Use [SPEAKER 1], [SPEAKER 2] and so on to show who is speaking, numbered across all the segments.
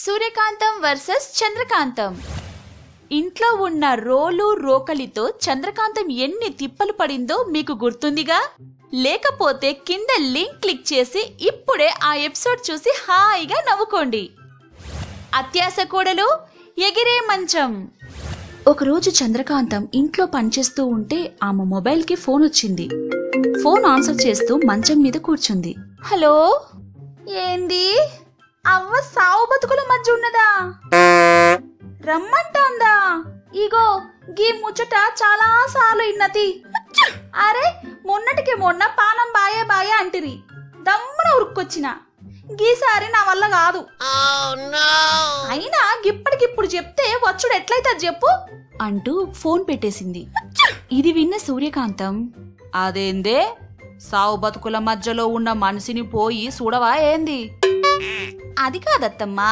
[SPEAKER 1] సూర్యకాంతం versus చంద్రకాంతం. ఇంట్లో ఉన్న రోలు రోకలితో చంద్రకాంతం ఎన్ని తిప్పలు పడిందో మీకు గుర్తుందిగా? లేకపోతే కింద లింక్ క్లిక్ చేసి ఇప్పుడే ఆ ఎపిసోడ్ చూసి హాయిగా నవ్వుకోండి. అత్యాశ కోడలు, ఎగిరే మంచం. ఒకరోజు చంద్రకాంతం ఇంట్లో పనిచేస్తూ ఉంటే ఆమె మొబైల్కి ఫోన్ వచ్చింది. ఫోన్ ఆన్సర్ చేస్తూ మంచం మీద కూర్చుంది. హలో, ఏంది? అవ్వ సావు బతుకుల మధ్య ఉన్నదా? రమ్మంటాందా? ఇగో గీ ముచ్చట చాలా సార్లు ఇన్నతి. అరే, మొన్నటికి మొన్న పానం బాయే బాయే అంటిరి, దమ్మున ఉరుక్కొచ్చిన. గీసారి నా వల్ల కాదు. అయినా గిప్పటికిప్పుడు చెప్తే వచ్చుడు ఎట్లయితే చెప్పు అంటూ ఫోన్ పెట్టేసింది. ఇది విన్న సూర్యకాంతం, అదేందే, సావు బతుకుల మధ్యలో ఉన్న మనిషిని పోయి చూడవా ఏంది? అది కాదత్తమ్మా,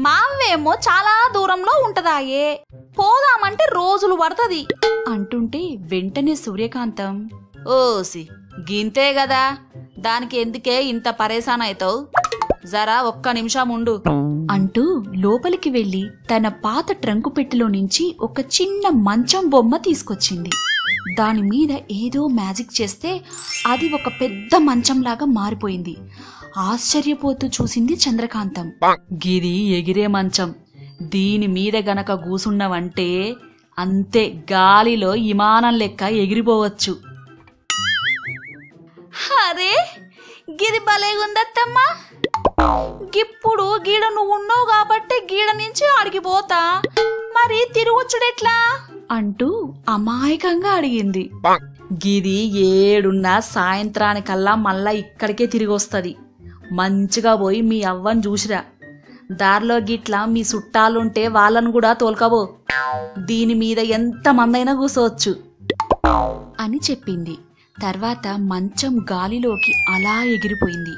[SPEAKER 1] మావేమో చాలా దూరంలో ఉంటదాయే, పోదామంటే రోజులు పడుతుంది అంటుంటే వెంటనే సూర్యకాంతం, ఓసి గింతే గదా, దానికి ఎందుకే ఇంత పరేశాన్ అవుతావు, జరా ఒక్క నిమిషం ఉండు అంటూ లోపలికి వెళ్లి తన పాత ట్రంకు పెట్టెలో నుంచి ఒక చిన్న మంచం బొమ్మ తీసుకొచ్చింది. దాని మీద ఏదో మ్యాజిక్ చేస్తే అది ఒక పెద్ద మంచంలాగా మారిపోయింది. ఆశ్చర్యపోతూ చూసింది చంద్రకాంతం. గిది ఎగిరే మంచం, దీని మీద గనక కూసున్నవంటే అంతే, గాలిలో విమానం లెక్క ఎగిరిపోవచ్చు. అరే, గిది భలేగుందత్తమ్మా, గిప్పుడు గీడ నువ్వు ఉన్నావు కాబట్టి గీడ నుంచి ఆడికిపోతా, మరి తిరుగుచ్చుడెట్లా అంటూ అమాయకంగా అడిగింది. గిది ఏడున్నా సాయంత్రానికల్లా మళ్ళా ఇక్కడికే తిరిగొస్తది. మంచిగా పోయి మీ అవ్వని చూసిరా, దారిలో గిట్లా మీ చుట్టాలుంటే వాళ్ళను కూడా తోల్కబో, దీని మీద ఎంత మందైనా కూసోవచ్చు అని చెప్పింది. తర్వాత మంచం గాలిలోకి అలా ఎగిరిపోయింది.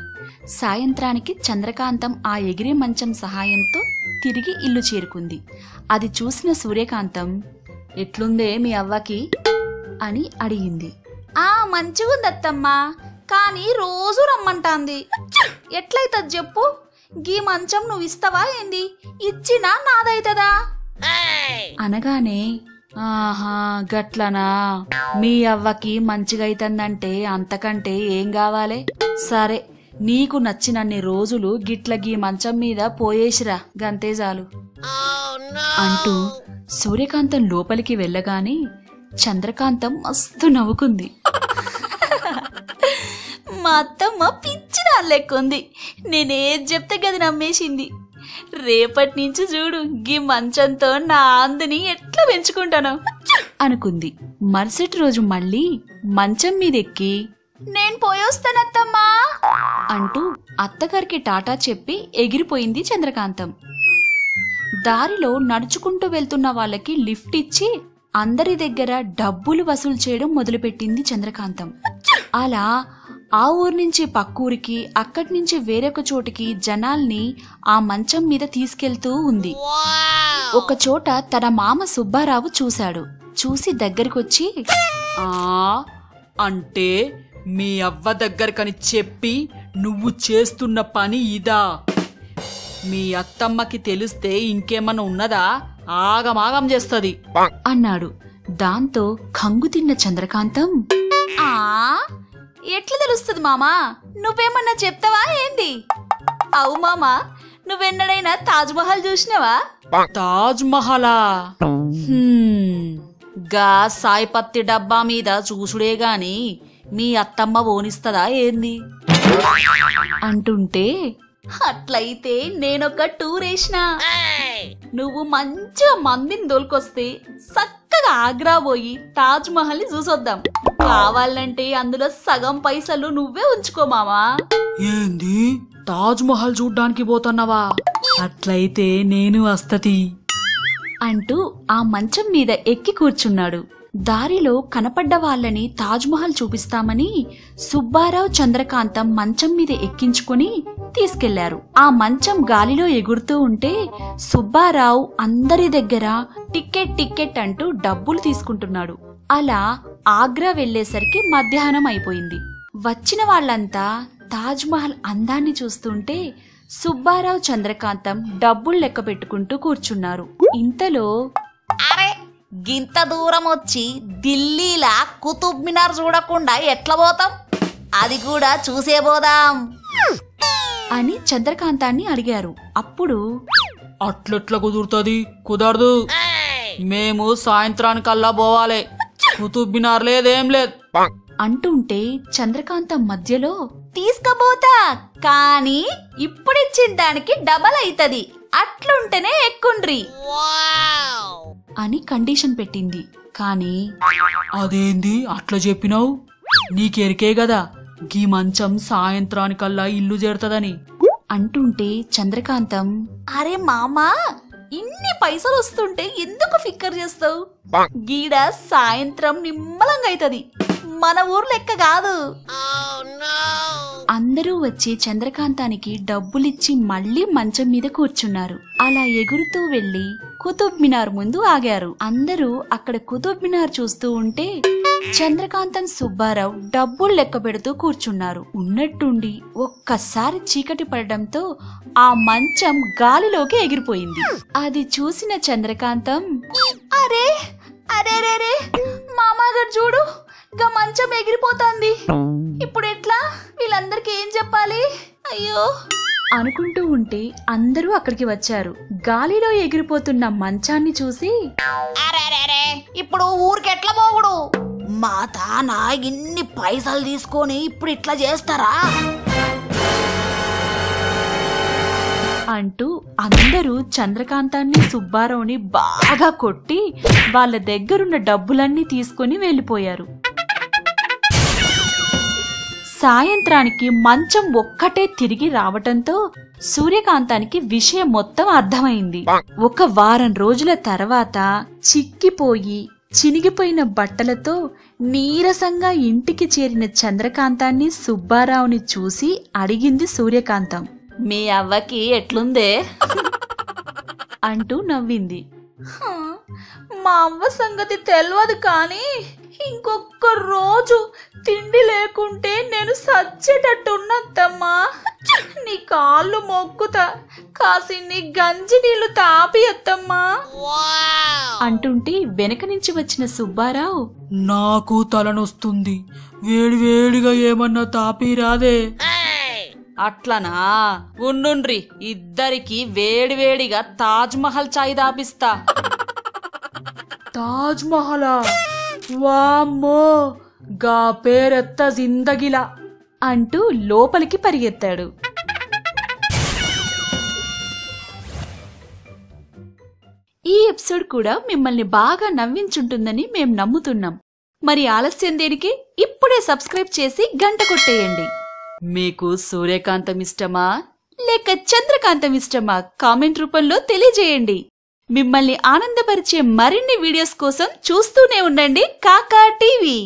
[SPEAKER 1] సాయంత్రానికి చంద్రకాంతం ఆ ఎగిరే మంచం సహాయంతో తిరిగి ఇల్లు చేరుకుంది. అది చూసిన సూర్యకాంతం, ఎట్లుందే మీ అవ్వకి అని అడిగింది. ఆ మంచిగుందత్తమ్మా, కానీ రోజు రమ్మంటాంది. ఎట్లయితది చెప్పు? గీ మంచం నువ్వు ఇస్తావా ఏంది? ఇచ్చినా నాదైతదా అనగానే, ఆహా గట్లనా, మీ అవ్వకి మంచిగా అయితందంటే అంతకంటే ఏం కావాలే? సరే, నీకు నచ్చినన్ని రోజులు గిట్ల గీ మంచం మీద పోయేసిరా, గంతే చాలు అంటూ సూర్యకాంతం లోపలికి వెళ్ళగానే చంద్రకాంతం మస్తు నవ్వుకుంది. మా అత్తమ్మ పిచ్చిదా లెక్కుంది, నేనేది చెప్తే గది నమ్మేసింది. రేపటి నుంచి చూడు, గీ మంచంతో నా ఆందుని ఎట్లా పెంచుకుంటాను అనుకుంది. మరుసటి రోజు మళ్ళీ మంచం మీదెక్కి, నేను పోయొస్తానత్తమ్మా అంటూ అత్తగారికి టాటా చెప్పి ఎగిరిపోయింది చంద్రకాంతం. దారిలో నడుచుకుంటూ వెళ్తున్న వాళ్ళకి లిఫ్ట్ ఇచ్చి అందరి దగ్గర డబ్బులు వసూలు చేయడం మొదలుపెట్టింది చంద్రకాంతం. అలా ఆ ఊరి నుంచి పక్కూరికి, అక్కడి నుంచి వేరొక చోటికి జనాల్ని ఆ మంచం మీద తీసుకెళ్తూ ఉంది. ఒక చోట తన మామ సుబ్బారావు చూశాడు. చూసి దగ్గరికొచ్చి,
[SPEAKER 2] అంటే మీ అవ్వ దగ్గరకని చెప్పి నువ్వు చేస్తున్న పని ఇదా? మీ అత్తమ్మకి తెలిస్తే ఇంకేమన్నా ఉన్నదా? ఆగమాగం చేస్తది
[SPEAKER 1] అన్నాడు. దాంతో కంగు తిన్న చంద్రకాంతం, ఎట్లా తెలుస్తుంది మామా? నువ్వేమన్నా చెప్తావా ఏంది? అవు మామా, నువ్వెన్నడైనా తాజ్ మహల్ చూసినావా?
[SPEAKER 2] తాజ్ మహలా? గా సాయిపత్తి డబ్బా మీద చూసుడే గాని మీ అత్తమ్మ ఓనిస్తదా ఏంది
[SPEAKER 1] అంటుంటే, అట్లయితే నేనొక టూర్ వేసినా, నువ్వు మంచిగా మందిని దొరికొస్తే చక్కగా ఆగ్రా పోయి తాజ్ మహల్ ని చూసొద్దాం. కావాలంటే అందులో సగం పైసలు నువ్వే ఉంచుకో మామా.
[SPEAKER 2] ఏంది, తాజ్ మహల్ చూడ్డానికి పోతున్నావా? అట్లయితే నేను వస్తతి
[SPEAKER 1] అంటూ ఆ మంచం మీద ఎక్కి కూర్చున్నాడు. దారిలో కనపడ్డ వాళ్ళని తాజ్ మహల్ చూపిస్తామని సుబ్బారావు చంద్రకాంతం మంచం మీద ఎక్కించుకుని తీసుకెళ్లారు. ఆ మంచం గాలిలో ఎగురుతూ ఉంటే సుబ్బారావు అందరి దగ్గర టికెట్ టికెట్ అంటూ డబ్బులు తీసుకుంటున్నాడు. అలా ఆగ్రా వెళ్లేసరికి మధ్యాహ్నం అయిపోయింది. వచ్చిన వాళ్ళంతా తాజ్ మహల్ అందాన్ని చూస్తుంటే సుబ్బారావు చంద్రకాంతం డబ్బులు లెక్క పెట్టుకుంటూ కూర్చున్నారు. ఇంతలో
[SPEAKER 2] అరే గింత దూరం వచ్చి ఢిల్లీలా కుతుబ్ మినార్ చూడకుండా ఎట్లా పోతాం? అది కూడా చూసే పోదాం
[SPEAKER 1] అని చంద్రకాంతాన్ని అడిగారు. అప్పుడు
[SPEAKER 2] అట్లెట్లా కుదురుతుంది? కుదరదు. మేము సాయంత్రానికల్లా పోవాలి. కుతుబ్ మినార్ లేదేం లేదు
[SPEAKER 1] అంటుంటే చంద్రకాంతం మధ్యలో
[SPEAKER 2] తీసుకపోతా, కానీ ఇప్పుడిచ్చిన దానికి డబల్ అయితది. అట్లుంటేనే ఎక్కుండ్రి
[SPEAKER 1] అని కండిషన్ పెట్టింది. కానీ
[SPEAKER 2] అదేంది అట్లా చెప్పినావు? నీకెరికే గదా గీ మంచం సాయంత్రానికల్లా ఇల్లు చేరుతదని
[SPEAKER 1] అంటుంటే చంద్రకాంతం
[SPEAKER 2] అరే మామా, ఇన్ని పైసలు వస్తుంటే ఎందుకు ఫిక్కర్ చేస్తావు? గీడ సాయంత్రం నిమ్మలంగా అయితది, మన ఊరు లెక్క కాదు.
[SPEAKER 1] అందరూ వచ్చి చంద్రకాంతానికి డబ్బులిచ్చి మళ్లీ మంచం మీద కూర్చున్నారు. అలా ఎగురుతూ వెళ్లి కుతుబ్ మినార్ ముందు ఆగారు. అందరూ అక్కడ కుతుబ్ మినార్ చూస్తూ ఉంటే చంద్రకాంతం సుబ్బారావు డబ్బులు లెక్క పెడుతూ కూర్చున్నారు. ఉన్నట్టుండి ఒక్కసారి చీకటి పడడంతో ఆ మంచం గాలిలోకి ఎగిరిపోయింది. అది చూసిన చంద్రకాంతం
[SPEAKER 2] అరే అరే రే మామాగారు చూడు, గా మంచం ఎగిరిపోతుంది. ఇప్పుడు ఎట్లా? వీళ్ళందరికీ ఏం చెప్పాలి? అయ్యో
[SPEAKER 1] అనుకుంటూ ఉంటే అందరూ అక్కడికి వచ్చారు. గాలిలో ఎగిరిపోతున్న మంచాన్ని చూసి
[SPEAKER 2] అరే ఇప్పుడు ఊరికెట్లా పోగుడు? మా తాన ఇన్ని పైసలు తీసుకొని ఇప్పుడు ఇట్లా చేస్తారా
[SPEAKER 1] అంటూ అందరూ చంద్రకాంతాన్ని సుబ్బారావుని బాగా కొట్టి వాళ్ళ దగ్గరున్న డబ్బులన్నీ తీసుకుని వెళ్లిపోయారు. సాయంత్రానికి మంచం ఒక్కటే తిరిగి రావటంతో సూర్యకాంతానికి విషయం మొత్తం అర్థమైంది. ఒక వారం రోజుల తర్వాత చిక్కిపోయి చినిగిపోయిన బట్టలతో నీరసంగా ఇంటికి చేరిన చంద్రకాంతాన్ని సుబ్బారావుని చూసి అడిగింది సూర్యకాంతం.
[SPEAKER 2] మీ అవ్వకి ఎట్లుందే
[SPEAKER 1] అంటూ నవ్వింది.
[SPEAKER 2] మా అవ్వ సంగతి తెలియదు, కానీ ఇంకొక రోజు తిండి లేకుంటే నేను సచ్చేటట్టున్నద్దమ్మా. నీ కాళ్ళు మొక్కుతా, కాసిన్ని గంజి నీళ్లు తాపియత్తమ్మా
[SPEAKER 1] అంటుంటే వెనక నుంచి వచ్చిన సుబ్బారావు
[SPEAKER 2] నాకు తలనొస్తుంది, వేడివేడిగా ఏమన్నా తాపిరాదే. అట్లనా? ఉండుండ్రి, ఇద్దరికి వేడివేడిగా తాజ్ మహల్ చాయ్ దాపిస్తా. తాజ్ మహలా? వామ్మో, గా పేరెత్త జిందగిలా
[SPEAKER 1] అంటూ లోపలికి పరిగెత్తాడు. ఈ ఎపిసోడ్ కూడా మిమ్మల్ని బాగా నవ్వించుంటుందని మేం నమ్ముతున్నాం. మరి ఆలస్యం దేనికి? ఇప్పుడే సబ్స్క్రైబ్ చేసి గంట కొట్టేయండి.
[SPEAKER 2] మీకు సూర్యకాంతం ఇష్టమా
[SPEAKER 1] లేక చంద్రకాంతం ఇష్టమా? కామెంట్ రూపంలో తెలియజేయండి. మిమ్మల్ని ఆనందపరిచే మరిన్ని వీడియోస్ కోసం చూస్తూనే ఉండండి కాకా టీవీ.